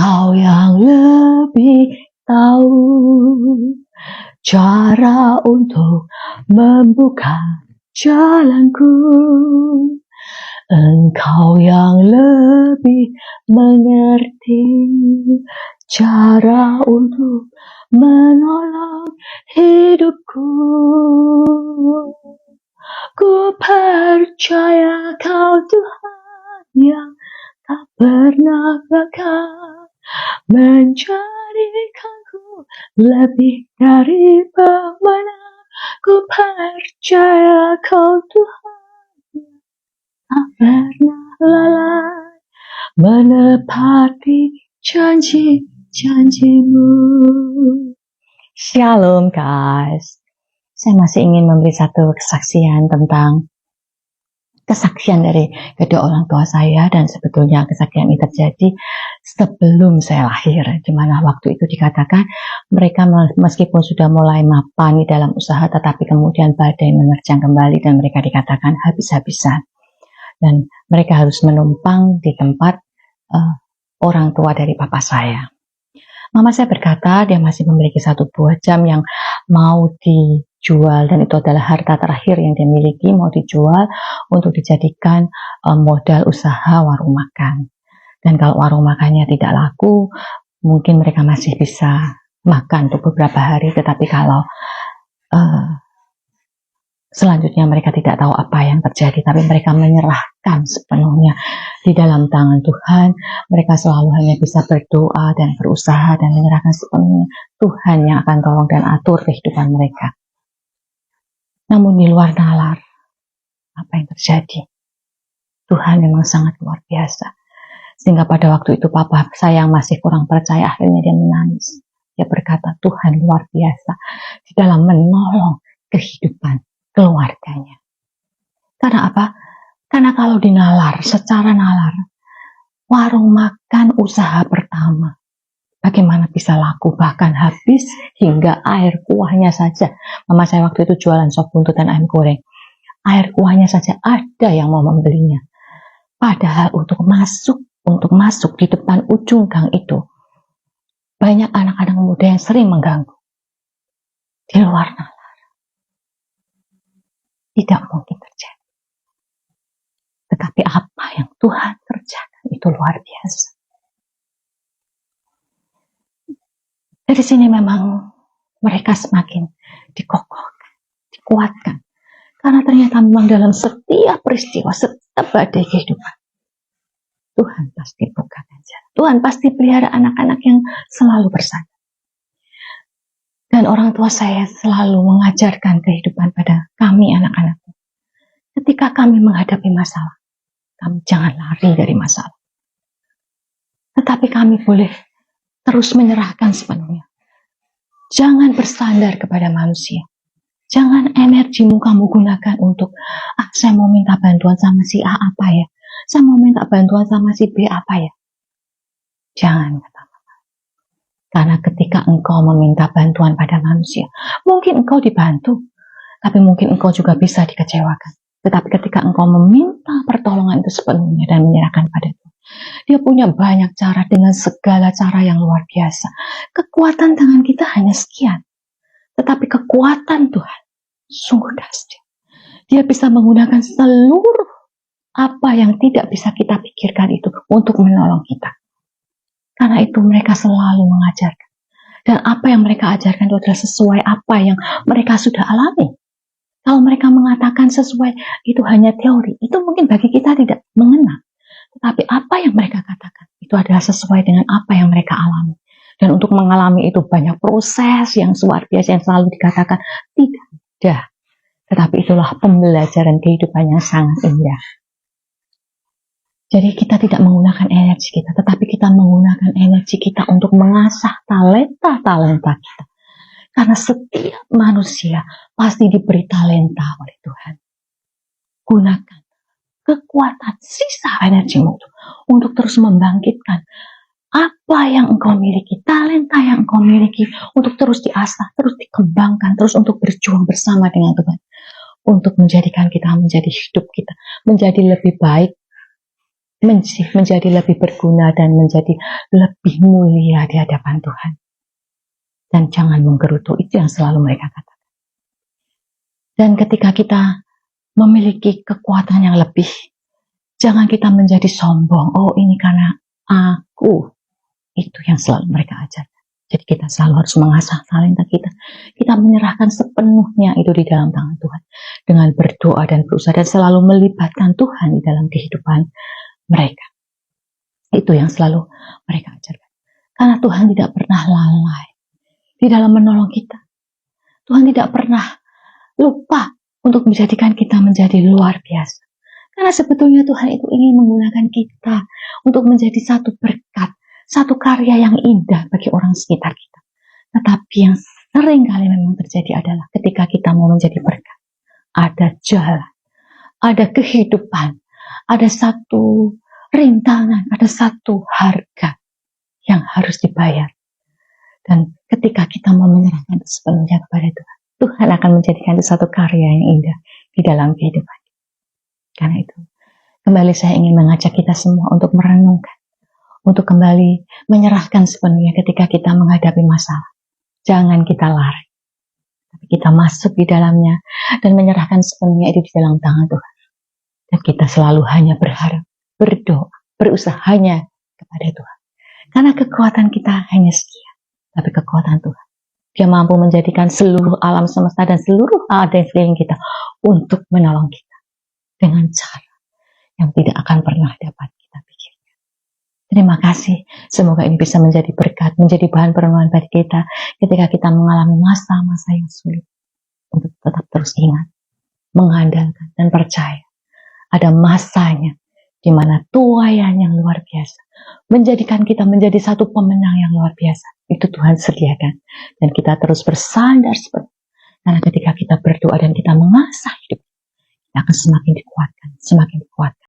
Engkau yang lebih tahu cara untuk membuka jalanku. Engkau yang lebih mengerti cara untuk menolong hidupku. Ku percaya Kau Tuhan yang tak pernah gagal menjadikanku lebih dari pemenang. Ku percaya Kau Tuhan tak pernah lalai menepati janji-janjimu. Shalom guys. Saya masih ingin memberi satu kesaksian tentang kesaksian dari kedua orang tua saya, dan sebetulnya kesaksian ini terjadi sebelum saya lahir, di mana waktu itu dikatakan mereka meskipun sudah mulai mapan di dalam usaha, tetapi kemudian badai menerjang kembali dan mereka dikatakan habis-habisan. Dan mereka harus menumpang di tempat orang tua dari papa saya. Mama saya berkata dia masih memiliki 1 buah jam yang mau dijual, dan itu adalah harta terakhir yang dia miliki, mau dijual untuk dijadikan modal usaha warung makan. Dan kalau warung makannya tidak laku, mungkin mereka masih bisa makan untuk beberapa hari, tetapi kalau selanjutnya mereka tidak tahu apa yang terjadi, tapi mereka menyerahkan sepenuhnya di dalam tangan Tuhan. Mereka selalu hanya bisa berdoa dan berusaha dan menyerahkan sepenuhnya. Tuhan yang akan tolong dan atur kehidupan mereka. Namun di luar nalar, apa yang terjadi? Tuhan memang sangat luar biasa. Sehingga pada waktu itu papa saya yang masih kurang percaya, akhirnya dia menangis. Dia berkata, Tuhan luar biasa di dalam menolong kehidupan keluarganya. Karena apa? Karena kalau dinalar, secara nalar, warung makan usaha pertama, bagaimana bisa laku, bahkan habis hingga air kuahnya saja. Mama saya waktu itu jualan sop buntut dan ayam goreng. Air kuahnya saja ada yang mau membelinya. Padahal untuk masuk di depan ujung gang itu, banyak anak-anak muda yang sering mengganggu. Di luar nalar. Tidak mungkin terjadi. Tetapi apa yang Tuhan kerjakan itu luar biasa. Dari sini memang mereka semakin dikokohkan, dikuatkan. Karena ternyata memang dalam setiap peristiwa, setiap badai kehidupan, Tuhan pasti bukakan jalan. Tuhan pasti pelihara anak-anak yang selalu bersama. Dan orang tua saya selalu mengajarkan kehidupan pada kami anak-anakku. Ketika kami menghadapi masalah, kami jangan lari dari masalah. Tetapi kami boleh terus menyerahkan sepenuhnya. Jangan bersandar kepada manusia. Jangan energimu kamu gunakan untuk, saya mau minta bantuan sama si A apa ya? Saya mau minta bantuan sama si B apa ya? Jangan, kata Mama. Karena ketika engkau meminta bantuan pada manusia, mungkin engkau dibantu, tapi mungkin engkau juga bisa dikecewakan. Tetapi ketika engkau meminta pertolongan itu sepenuhnya dan menyerahkan pada Tuhan, Dia punya banyak cara dengan segala cara yang luar biasa. Kekuatan tangan kita hanya sekian, tetapi kekuatan Tuhan sungguh dahsyat. Dia bisa menggunakan seluruh apa yang tidak bisa kita pikirkan itu untuk menolong kita. Karena itu mereka selalu mengajarkan. Dan apa yang mereka ajarkan itu adalah sesuai apa yang mereka sudah alami. Kalau mereka mengatakan sesuai, itu hanya teori. Itu mungkin bagi kita tidak mengena. Tetapi apa yang mereka katakan, itu adalah sesuai dengan apa yang mereka alami. Dan untuk mengalami itu banyak proses yang luar biasa yang selalu dikatakan tidak ada. Tetapi itulah pembelajaran kehidupan yang sangat indah. Jadi kita tidak menggunakan energi kita, tetapi kita menggunakan energi kita untuk mengasah talenta-talenta kita. Karena setiap manusia pasti diberi talenta oleh Tuhan. Gunakan kekuatan sisa energimu untuk terus membangkitkan apa yang engkau miliki, talenta yang engkau miliki, untuk terus diasah, terus dikembangkan, terus untuk berjuang bersama dengan Tuhan. Untuk menjadikan kita menjadi hidup kita, menjadi lebih baik menjadi lebih berguna dan menjadi lebih mulia di hadapan Tuhan. Dan jangan menggerutu, itu yang selalu mereka katakan. Dan ketika kita memiliki kekuatan yang lebih, jangan kita menjadi sombong. Oh, ini karena aku. Itu yang selalu mereka ajarkan. Jadi kita selalu harus mengasah talenta kita. Kita menyerahkan sepenuhnya itu di dalam tangan Tuhan. Dengan berdoa dan berusaha dan selalu melibatkan Tuhan di dalam kehidupan mereka. Itu yang selalu mereka ajarkan. Karena Tuhan tidak pernah lalai di dalam menolong kita. Tuhan tidak pernah lupa untuk menjadikan kita menjadi luar biasa. Karena sebetulnya Tuhan itu ingin menggunakan kita untuk menjadi satu berkat, satu karya yang indah bagi orang sekitar kita. Tetapi yang sering kali memang terjadi adalah ketika kita mau menjadi berkat, ada jalan, ada kehidupan, ada satu rintangan, ada satu harga yang harus dibayar. Dan ketika kita mau menyerahkan itu sepenuhnya kepada Tuhan, Tuhan akan menjadikan itu satu karya yang indah di dalam kehidupan. Karena itu, kembali saya ingin mengajak kita semua untuk merenungkan, untuk kembali menyerahkan sepenuhnya ketika kita menghadapi masalah. Jangan kita lari, tapi kita masuk di dalamnya dan menyerahkan sepenuhnya itu di dalam tangan Tuhan. Dan kita selalu hanya berharap, berdoa, berusaha hanya kepada Tuhan. Karena kekuatan kita hanya sekian, tapi kekuatan Tuhan, Dia mampu menjadikan seluruh alam semesta dan seluruh hal di sekeliling kita untuk menolong kita dengan cara yang tidak akan pernah dapat kita pikirkan. Terima kasih. Semoga ini bisa menjadi berkat, menjadi bahan perenungan bagi kita ketika kita mengalami masa-masa yang sulit. Untuk tetap terus ingat, mengandalkan dan percaya. Ada masanya di mana tuaian yang luar biasa menjadikan kita menjadi satu pemenang yang luar biasa. Itu Tuhan sediakan. Dan kita terus bersandar seperti itu. Karena ketika kita berdoa dan kita mengasah hidup, kita akan semakin dikuatkan, semakin dikuatkan.